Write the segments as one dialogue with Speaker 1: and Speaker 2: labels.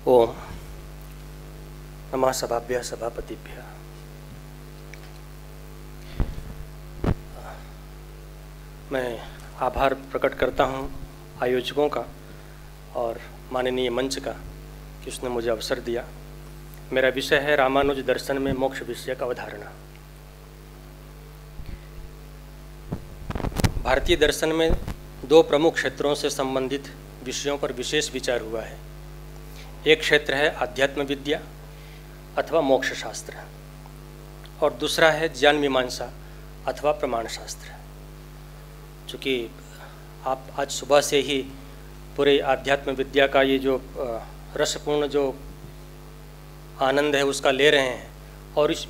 Speaker 1: ओम नमः सभाभ्यः सभापतिभ्यः। मैं आभार प्रकट करता हूँ आयोजकों का और माननीय मंच का कि उसने मुझे अवसर दिया। मेरा विषय है रामानुज दर्शन में मोक्ष विषयक अवधारणा। भारतीय दर्शन में दो प्रमुख क्षेत्रों से संबंधित विषयों पर विशेष विचार हुआ है। एक क्षेत्र है आध्यात्म विद्या अथवा मोक्ष शास्त्र और दूसरा है ज्ञान मीमांसा अथवा प्रमाण शास्त्र। चूँकि आप आज सुबह से ही पूरे आध्यात्म विद्या का ये जो रसपूर्ण जो आनंद है उसका ले रहे हैं और इस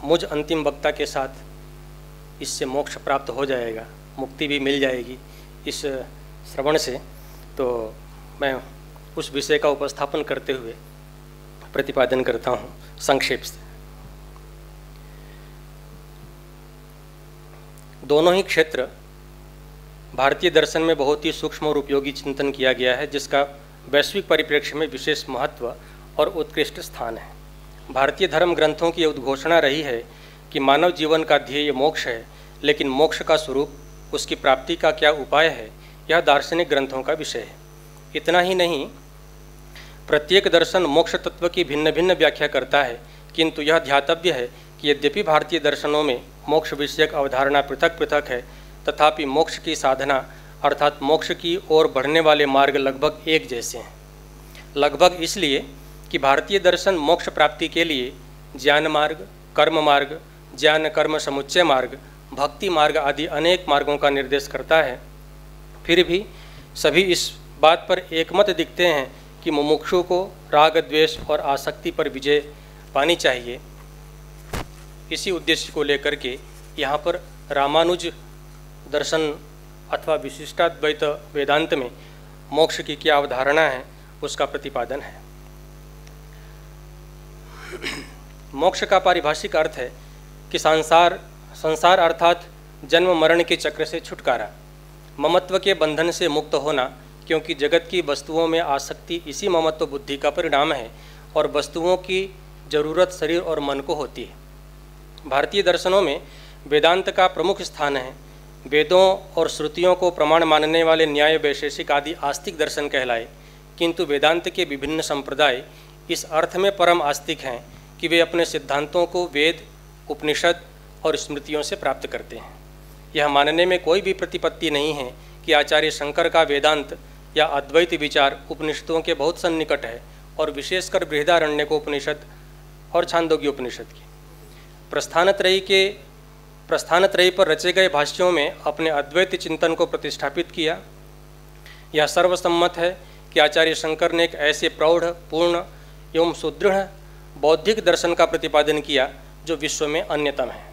Speaker 1: मुझ अंतिम वक्ता के साथ इससे मोक्ष प्राप्त हो जाएगा, मुक्ति भी मिल जाएगी इस श्रवण से, तो मैं उस विषय का उपस्थापन करते हुए प्रतिपादन करता हूँ संक्षेप से। दोनों ही क्षेत्र भारतीय दर्शन में बहुत ही सूक्ष्म और उपयोगी चिंतन किया गया है, जिसका वैश्विक परिप्रेक्ष्य में विशेष महत्व और उत्कृष्ट स्थान है। भारतीय धर्म ग्रंथों की उद्घोषणा रही है कि मानव जीवन का ध्येय मोक्ष है, लेकिन मोक्ष का स्वरूप, उसकी प्राप्ति का क्या उपाय है, यह दार्शनिक ग्रंथों का विषय है। इतना ही नहीं, प्रत्येक दर्शन मोक्ष तत्व की भिन्न भिन्न व्याख्या करता है, किंतु यह ध्यातव्य है कि यद्यपि भारतीय दर्शनों में मोक्ष विषयक अवधारणा पृथक पृथक है, तथापि मोक्ष की साधना अर्थात मोक्ष की ओर बढ़ने वाले मार्ग लगभग एक जैसे हैं। लगभग इसलिए कि भारतीय दर्शन मोक्ष प्राप्ति के लिए ज्ञान मार्ग, कर्म मार्ग, ज्ञान कर्म समुच्चय मार्ग, भक्ति मार्ग आदि अनेक मार्गों का निर्देश करता है। फिर भी सभी इस बात पर एकमत दिखते हैं कि मुमुक्षु को राग द्वेष और आसक्ति पर विजय पानी चाहिए। इसी उद्देश्य को लेकर के यहाँ पर रामानुज दर्शन अथवा विशिष्टाद्वैत वेदांत में मोक्ष की क्या अवधारणा है उसका प्रतिपादन है। मोक्ष का पारिभाषिक अर्थ है कि संसार अर्थात जन्म मरण के चक्र से छुटकारा, ममत्व के बंधन से मुक्त होना, क्योंकि जगत की वस्तुओं में आसक्ति इसी ममत्व बुद्धि का परिणाम है और वस्तुओं की जरूरत शरीर और मन को होती है। भारतीय दर्शनों में वेदांत का प्रमुख स्थान है। वेदों और श्रुतियों को प्रमाण मानने वाले न्याय वैशेषिक आदि आस्तिक दर्शन कहलाए, किंतु वेदांत के विभिन्न संप्रदाय इस अर्थ में परम आस्तिक हैं कि वे अपने सिद्धांतों को वेद, उपनिषद और स्मृतियों से प्राप्त करते हैं। यह मानने में कोई भी प्रतिपत्ति नहीं है कि आचार्य शंकर का वेदांत या अद्वैत विचार उपनिषदों के बहुत सन्निकट है और विशेषकर बृहदारण्यकोपनिषद और छांदोग्य उपनिषद की प्रस्थानत्रयी पर रचे गए भाष्यों में अपने अद्वैत चिंतन को प्रतिष्ठापित किया। यह सर्वसम्मत है कि आचार्य शंकर ने एक ऐसे प्रौढ़, पूर्ण एवं सुदृढ़ बौद्धिक दर्शन का प्रतिपादन किया जो विश्व में अन्यतम है।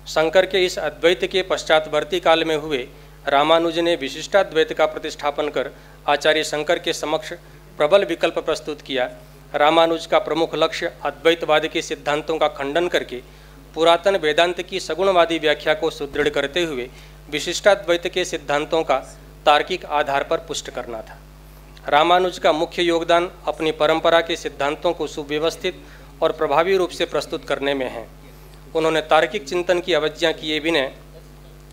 Speaker 1: शंकर के इस अद्वैत के पश्चातवर्ती काल में हुए रामानुज ने विशिष्टाद्वैत का प्रतिष्ठापन कर आचार्य शंकर के समक्ष प्रबल विकल्प प्रस्तुत किया। रामानुज का प्रमुख लक्ष्य अद्वैतवाद के सिद्धांतों का खंडन करके पुरातन वेदांत की सगुणवादी व्याख्या को सुदृढ़ करते हुए विशिष्टाद्वैत के सिद्धांतों का तार्किक आधार पर पुष्ट करना था। रामानुज का मुख्य योगदान अपनी परंपरा के सिद्धांतों को सुव्यवस्थित और प्रभावी रूप से प्रस्तुत करने में है। उन्होंने तार्किक चिंतन की अवज्ञा किए बिना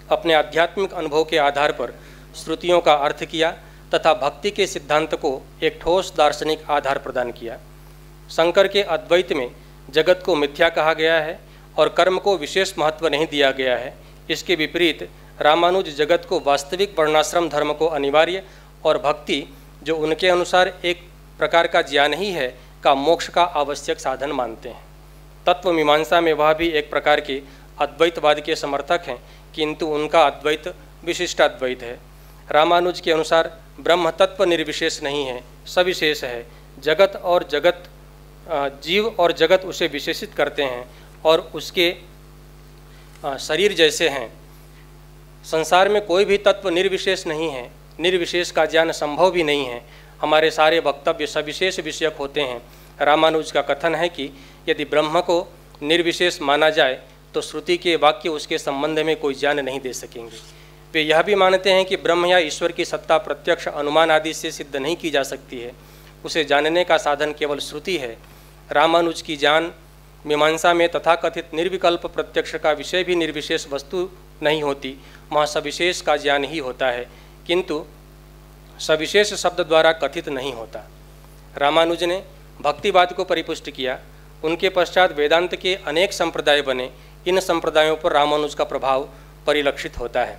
Speaker 1: अपने आध्यात्मिक अनुभव के आधार पर श्रुतियों का अर्थ किया तथा भक्ति के सिद्धांत को एक ठोस दार्शनिक आधार प्रदान किया। शंकर के अद्वैत में जगत को मिथ्या कहा गया है और कर्म को विशेष महत्व नहीं दिया गया है। इसके विपरीत रामानुज जगत को वास्तविक वर्णाश्रम धर्म को अनिवार्य और भक्ति, जो उनके अनुसार एक प्रकार का ज्ञान ही है, का मोक्ष का आवश्यक साधन मानते हैं। तत्व मीमांसा में वह भी एक प्रकार के अद्वैतवाद के समर्थक हैं, किंतु उनका अद्वैत विशिष्टाद्वैत है। रामानुज के अनुसार ब्रह्म तत्व निर्विशेष नहीं है, सविशेष है। जीव और जगत उसे विशेषित करते हैं और उसके शरीर जैसे हैं। संसार में कोई भी तत्व निर्विशेष नहीं है, निर्विशेष का ज्ञान संभव भी नहीं है। हमारे सारे वक्तव्य सविशेष विषयक होते हैं। रामानुज का कथन है कि यदि ब्रह्म को निर्विशेष माना जाए तो श्रुति के वाक्य उसके संबंध में कोई ज्ञान नहीं दे सकेंगे। वे यह भी मानते हैं कि ब्रह्म या ईश्वर की सत्ता प्रत्यक्ष अनुमान आदि से सिद्ध नहीं की जा सकती है। उसे जानने का साधन केवल श्रुति है। रामानुज की जान मीमांसा में तथाकथित निर्विकल्प प्रत्यक्ष का विषय भी निर्विशेष वस्तु नहीं होती, वहाँ सविशेष का ज्ञान ही होता है, किंतु सविशेष शब्द द्वारा कथित नहीं होता। रामानुज ने भक्तिवाद को परिपुष्ट किया। उनके पश्चात वेदांत के अनेक संप्रदाय बने। इन संप्रदायों पर रामानुज का प्रभाव परिलक्षित होता है।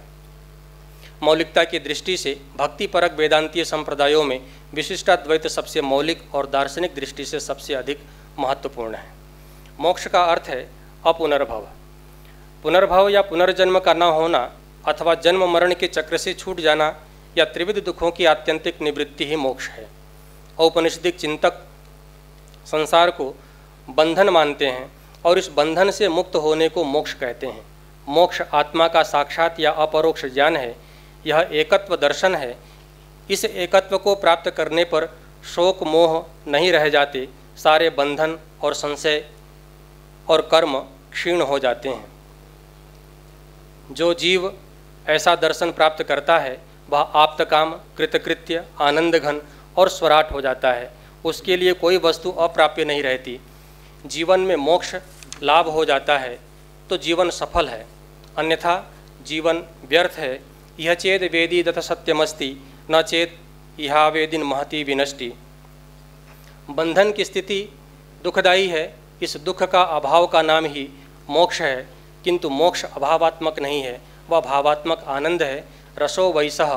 Speaker 1: मौलिकता की दृष्टि से भक्तिपरक वेदांतीय संप्रदायों में विशिष्टाद्वैत सबसे मौलिक और दार्शनिक दृष्टि से सबसे अधिक महत्वपूर्ण है। मोक्ष का अर्थ है अपुनर्भव। पुनर्भव या पुनर्जन्म का न होना अथवा जन्म मरण के चक्र से छूट जाना या त्रिविध दुखों की आत्यंतिक निवृत्ति ही मोक्ष है। औपनिषदिक चिंतक संसार को बंधन मानते हैं और इस बंधन से मुक्त होने को मोक्ष कहते हैं। मोक्ष आत्मा का साक्षात या अपरोक्ष ज्ञान है। यह एकत्व दर्शन है। इस एकत्व को प्राप्त करने पर शोक मोह नहीं रह जाते, सारे बंधन और संशय और कर्म क्षीण हो जाते हैं। जो जीव ऐसा दर्शन प्राप्त करता है वह आप्तकाम, कृतकृत्य, आनंद घन और स्वराट हो जाता है। उसके लिए कोई वस्तु अप्राप्य नहीं रहती। जीवन में मोक्ष लाभ हो जाता है तो जीवन सफल है, अन्यथा जीवन व्यर्थ है। यह चेद वेदी दथ सत्यमस्ति न चेत यह वेदिन महती विनष्टि। बंधन की स्थिति दुखदायी है। इस दुख का अभाव का नाम ही मोक्ष है, किंतु मोक्ष अभावात्मक नहीं है, वह भावात्मक आनंद है। रसो वैसह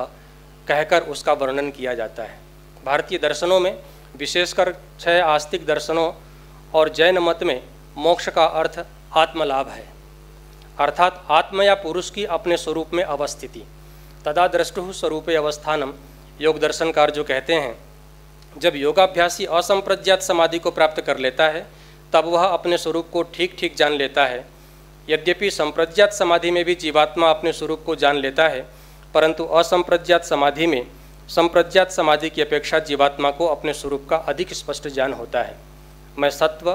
Speaker 1: कहकर उसका वर्णन किया जाता है। भारतीय दर्शनों में, विशेषकर 6 आस्तिक दर्शनों और जैन मत में मोक्ष का अर्थ आत्मलाभ है, अर्थात आत्म या पुरुष की अपने स्वरूप में अवस्थिति। तदा द्रष्टुः स्वरूपे अवस्थानम, योग दर्शनकार जो कहते हैं, जब योगाभ्यासी असंप्रज्ञात समाधि को प्राप्त कर लेता है तब वह अपने स्वरूप को ठीक ठीक जान लेता है। यद्यपि संप्रज्ञात समाधि में भी जीवात्मा अपने स्वरूप को जान लेता है, परंतु असंप्रज्ञात समाधि में संप्रज्ञात समाधि की अपेक्षा जीवात्मा को अपने स्वरूप का अधिक स्पष्ट ज्ञान होता है। मैं सत्व,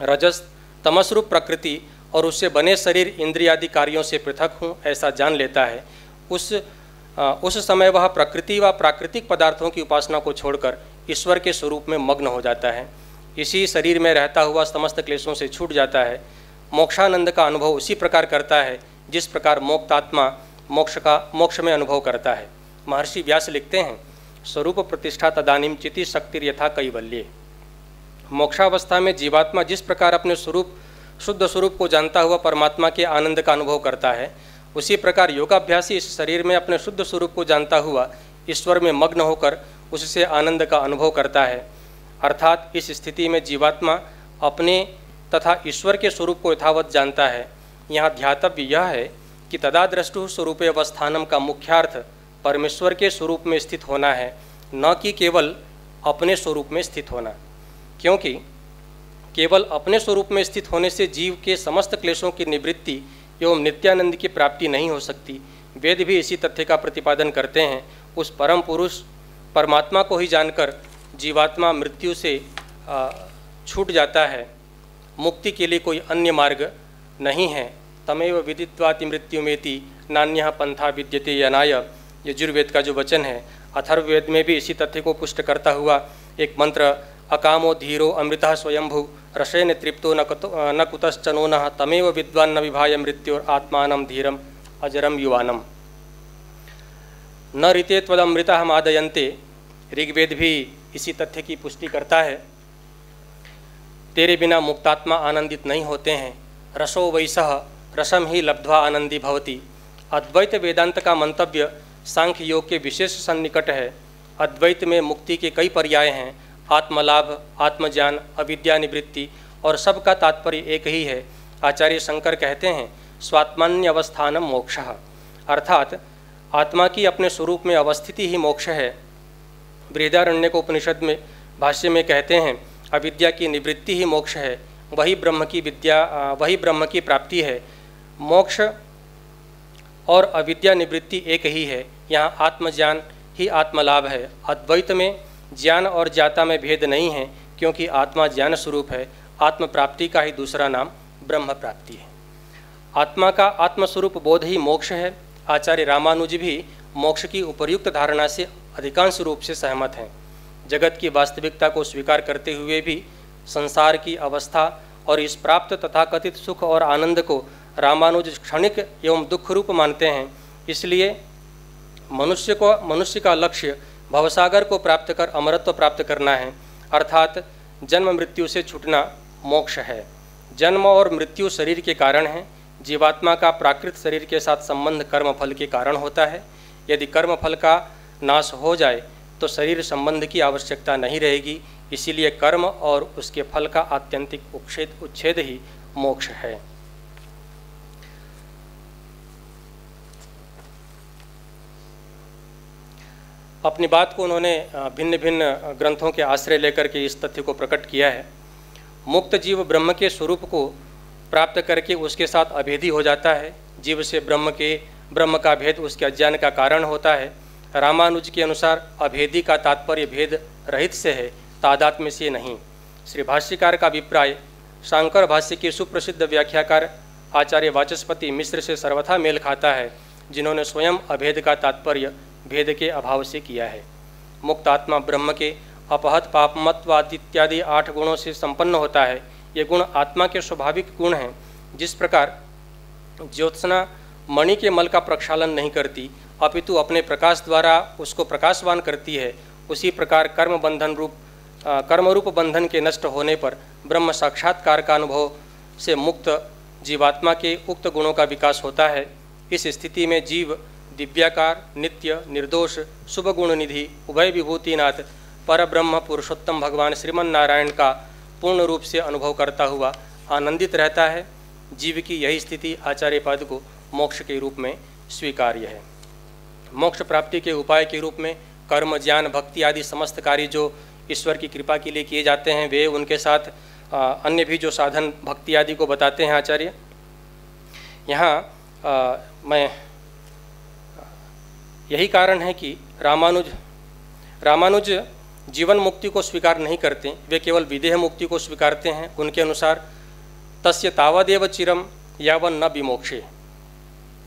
Speaker 1: रजस, तमस्रूप प्रकृति और उससे बने शरीर इंद्रियादि कार्यों से पृथक हूँ, ऐसा जान लेता है। उस समय वह प्रकृति व प्राकृतिक पदार्थों की उपासना को छोड़कर ईश्वर के स्वरूप में मग्न हो जाता है। इसी शरीर में रहता हुआ समस्त क्लेशों से छूट जाता है। मोक्षानंद का अनुभव उसी प्रकार करता है जिस प्रकार मोक्तात्मा मोक्ष में अनुभव करता है। महर्षि व्यास लिखते हैं, स्वरूप प्रतिष्ठा तदानीम चिति शक्तिर यथा कैवल्ये। मोक्षावस्था में जीवात्मा जिस प्रकार अपने स्वरूप, शुद्ध स्वरूप को जानता हुआ परमात्मा के आनंद का अनुभव करता है, उसी प्रकार योगाभ्यासी इस शरीर में अपने शुद्ध स्वरूप को जानता हुआ ईश्वर में मग्न होकर उससे आनंद का अनुभव करता है। अर्थात इस स्थिति में जीवात्मा अपने तथा ईश्वर के स्वरूप को यथावत जानता है। यहाँ ध्यातव्य यह है कि तदा द्रष्टुः स्वरूपे अवस्थानम का मुख्यार्थ परमेश्वर के स्वरूप में स्थित होना है, न कि केवल अपने स्वरूप में स्थित होना, क्योंकि केवल अपने स्वरूप में स्थित होने से जीव के समस्त क्लेशों की निवृत्ति एवं नित्यानंद की प्राप्ति नहीं हो सकती। वेद भी इसी तथ्य का प्रतिपादन करते हैं। उस परम पुरुष परमात्मा को ही जानकर जीवात्मा मृत्यु से छूट जाता है। मुक्ति के लिए कोई अन्य मार्ग नहीं है। तमेव विदित्वाति मृत्युमेति नान्यः पंथा विद्यते यनाय, यजुर्वेद का जो वचन है। अथर्ववेद में भी इसी तथ्य को पुष्ट करता हुआ एक मंत्र, अकामो धीरो अमृतः स्वयंभू रसेन तृप्तो न कुतश्चनो नः तमेव विद्वान् न विभाय मृत्योर आत्मानं धीरम अजरम युवानम। न ऋते त्वदमृतः मादयन्ते, ऋग्वेद भी इसी तथ्य की पुष्टि करता है। तेरे बिना मुक्तात्मा आनंदित नहीं होते हैं। रसो वैसह रसम ही लब्ध्वा आनंदी भवति। अद्वैत वेदांत का मंतव्य सांख्य योग के विशेष सन्निकट है। अद्वैत में मुक्ति के कई पर्याय हैं, आत्मलाभ, आत्मज्ञान, अविद्या निवृत्ति, और सबका तात्पर्य एक ही है। आचार्य शंकर कहते हैं, स्वात्मान्य अवस्थानम मोक्षः, अर्थात आत्मा की अपने स्वरूप में अवस्थिति ही मोक्ष है। बृहदारण्यक उपनिषद में भाष्य में कहते हैं, अविद्या की निवृत्ति ही मोक्ष है, वही ब्रह्म की प्राप्ति है। मोक्ष और अविद्या निवृत्ति एक ही है। यहाँ आत्मज्ञान ही आत्मलाभ है। अद्वैत में ज्ञान और ज्ञाता में भेद नहीं है, क्योंकि आत्मा ज्ञान स्वरूप है। आत्म प्राप्ति का ही दूसरा नाम ब्रह्म प्राप्ति है। आत्मा का आत्मस्वरूप बोध ही मोक्ष है। आचार्य रामानुज भी मोक्ष की उपर्युक्त धारणा से अधिकांश रूप से सहमत हैं। जगत की वास्तविकता को स्वीकार करते हुए भी संसार की अवस्था और इस प्राप्त तथाकथित सुख और आनंद को रामानुज क्षणिक एवं दुख रूप मानते हैं। इसलिए मनुष्य का लक्ष्य भवसागर को प्राप्त कर अमरत्व प्राप्त करना है, अर्थात जन्म मृत्यु से छूटना मोक्ष है। जन्म और मृत्यु शरीर के कारण है। जीवात्मा का प्राकृत शरीर के साथ संबंध कर्म फल के कारण होता है। यदि कर्म फल का नाश हो जाए तो शरीर संबंध की आवश्यकता नहीं रहेगी। इसीलिए कर्म और उसके फल का आत्यंतिक उच्छेद ही मोक्ष है। अपनी बात को उन्होंने भिन्न भिन्न ग्रंथों के आश्रय लेकर के इस तथ्य को प्रकट किया है। मुक्त जीव ब्रह्म के स्वरूप को प्राप्त करके उसके साथ अभेदी हो जाता है। जीव से ब्रह्म का भेद उसके अज्ञान का कारण होता है। रामानुज के अनुसार अभेदी का तात्पर्य भेद रहित से है, तादात्म्य से नहीं। श्री भाष्यकार का अभिप्राय शांकर भाष्य के सुप्रसिद्ध व्याख्याकार आचार्य वाचस्पति मिश्र से सर्वथा मेल खाता है, जिन्होंने स्वयं अभेद का तात्पर्य भेद के अभाव से किया है। मुक्त आत्मा ब्रह्म के अपहत पापमत्वाद इत्यादि 8 गुणों से संपन्न होता है। ये गुण आत्मा के स्वाभाविक गुण हैं। जिस प्रकार ज्योत्सना मणि के मल का प्रक्षालन नहीं करती अपितु अपने प्रकाश द्वारा उसको प्रकाशवान करती है, उसी प्रकार कर्मरूप बंधन के नष्ट होने पर ब्रह्म साक्षात्कार का अनुभव से मुक्त जीवात्मा के उक्त गुणों का विकास होता है। इस स्थिति में जीव दिव्याकार, नित्य, निर्दोष, शुभ गुण निधि, उभय विभूतिनाथ पर ब्रह्म पुरुषोत्तम भगवान श्रीमन नारायण का पूर्ण रूप से अनुभव करता हुआ आनंदित रहता है। जीव की यही स्थिति आचार्य पद को मोक्ष के रूप में स्वीकार्य है। मोक्ष प्राप्ति के उपाय के रूप में कर्म, ज्ञान, भक्ति आदि समस्त कार्य जो ईश्वर की कृपा के लिए किए जाते हैं, वे उनके साथ अन्य भी जो साधन भक्ति आदि को बताते हैं आचार्य। यहाँ मैं यही कारण है कि रामानुज जीवन मुक्ति को स्वीकार नहीं करते, वे केवल विदेह मुक्ति को स्वीकारते हैं। उनके अनुसार तस्य तावदेव चिरम यावन न विमोक्षे,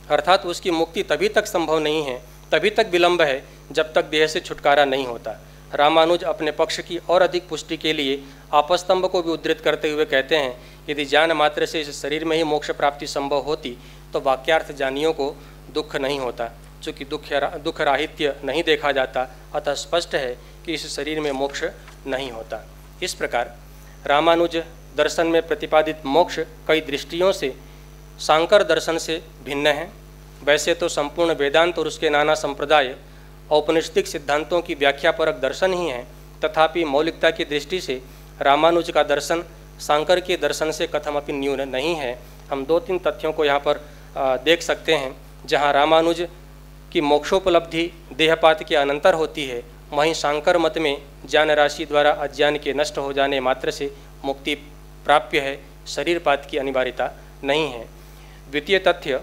Speaker 1: अर्थात उसकी मुक्ति तभी तक संभव नहीं है, तभी तक विलंब है जब तक देह से छुटकारा नहीं होता। रामानुज अपने पक्ष की और अधिक पुष्टि के लिए आपस्तंभ को भी उद्धृत करते हुए कहते हैं, यदि ज्ञान मात्र से इस शरीर में ही मोक्ष प्राप्ति संभव होती तो वाक्यार्थ जानियों को दुख नहीं होता। चूँकि दुख राहित्य नहीं देखा जाता, अतः स्पष्ट है कि इस शरीर में मोक्ष नहीं होता। इस प्रकार रामानुज दर्शन में प्रतिपादित मोक्ष कई दृष्टियों से सांकर दर्शन से भिन्न है। वैसे तो संपूर्ण वेदांत और उसके नाना संप्रदाय औपनिषदिक सिद्धांतों की व्याख्यापरक दर्शन ही हैं, तथापि मौलिकता की दृष्टि से रामानुज का दर्शन सांकर के दर्शन से कथमपि न्यून नहीं है। हम 2-3 तथ्यों को यहाँ पर देख सकते हैं। जहाँ रामानुज की मोक्षोपलब्धि देहपात के अनंतर होती है, वहीं सांकर मत में ज्ञान राशि द्वारा अज्ञान के नष्ट हो जाने मात्र से मुक्ति प्राप्य है, शरीरपात की अनिवार्यता नहीं है। द्वितीय तथ्य,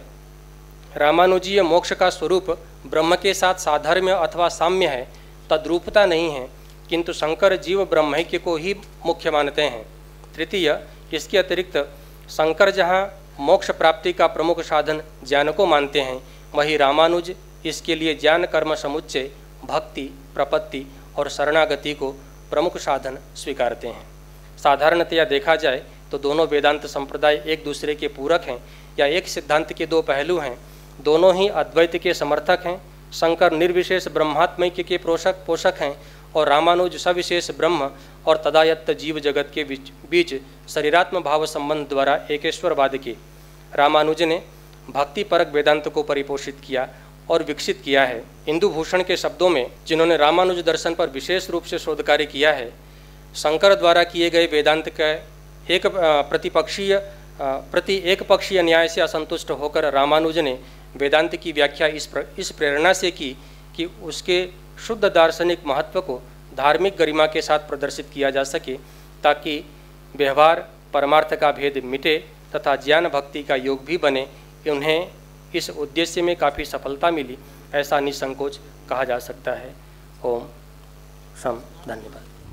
Speaker 1: रामानुजीय मोक्ष का स्वरूप ब्रह्म के साथ साधर्म्य अथवा साम्य है, तद्रूपता नहीं है, किंतु शंकर जीव ब्रह्मैक्य को ही मुख्य मानते हैं। तृतीय, इसके अतिरिक्त शंकर जहाँ मोक्ष प्राप्ति का प्रमुख साधन ज्ञान को मानते हैं, वही रामानुज इसके लिए ज्ञान कर्म समुच्चय, भक्ति, प्रपत्ति और शरणागति को प्रमुख साधन स्वीकारते हैं। साधारणतया देखा जाए तो दोनों वेदांत संप्रदाय एक दूसरे के पूरक हैं या एक सिद्धांत के 2 पहलू हैं। दोनों ही अद्वैत के समर्थक हैं। शंकर निर्विशेष ब्रह्मात्मैक्य के पोषक हैं और रामानुज सविशेष ब्रह्म और तदायत्त जीव जगत के बीच शरीरात्म भाव संबंध द्वारा एकेश्वरवाद के। रामानुज ने भक्ति परक वेदांत को परिपोषित किया और विकसित किया है। इंदु भूषण के शब्दों में, जिन्होंने रामानुज दर्शन पर विशेष रूप से शोध कार्य किया है, शंकर द्वारा किए गए वेदांत का प्रति एक पक्षीय न्याय से असंतुष्ट होकर रामानुज ने वेदांत की व्याख्या इस प्रेरणा से की कि उसके शुद्ध दार्शनिक महत्व को धार्मिक गरिमा के साथ प्रदर्शित किया जा सके, ताकि व्यवहार परमार्थ का भेद मिटे तथा ज्ञान भक्ति का योग भी बने। उन्हें इस उद्देश्य में काफ़ी सफलता मिली, ऐसा निसंकोच कहा जा सकता है। ओम शम। धन्यवाद।